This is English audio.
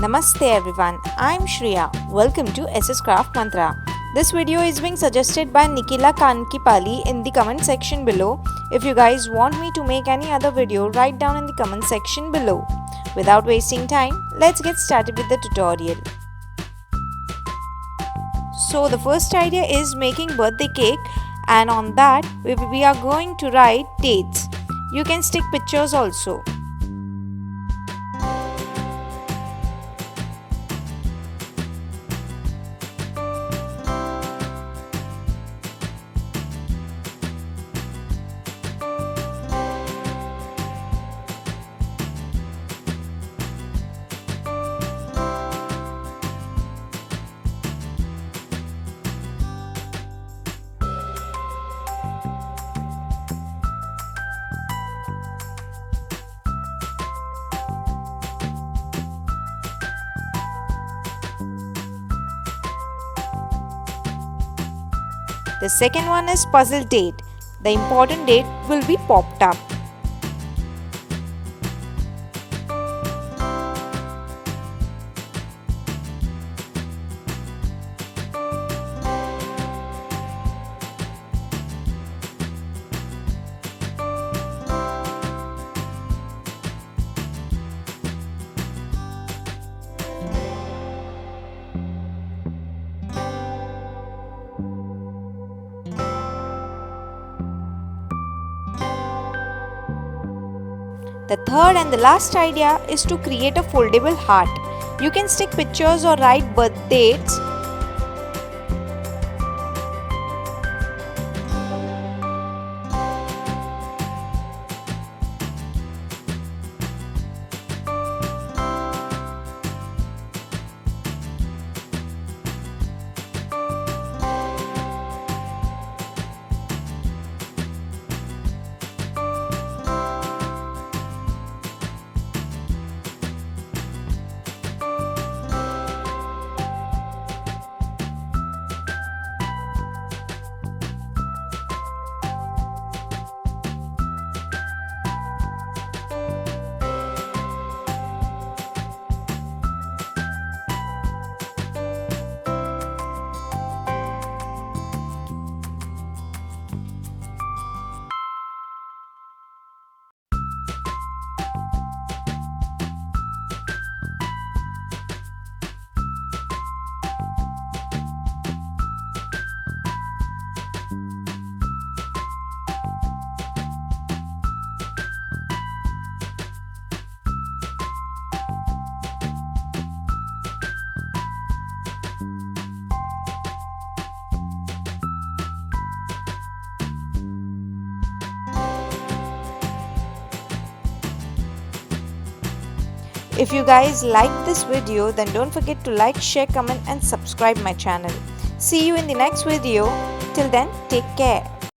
Namaste everyone, I'm Shriya. Welcome to SS Craft Mantra. This video is being suggested by Nikila Kankipali in the comment section below. If you guys want me to make any other video, write down in the comment section below. Without wasting time, let's get started with the tutorial. So the first idea is making birthday cake, and on that we are going to write dates. You can stick pictures also. The second one is puzzle date. The important date will be popped up. The third and the last idea is to create a foldable heart. You can stick pictures or write birth dates. If you guys like this video, then don't forget to like, share, comment and subscribe my channel. See you in the next video. Till then, take care.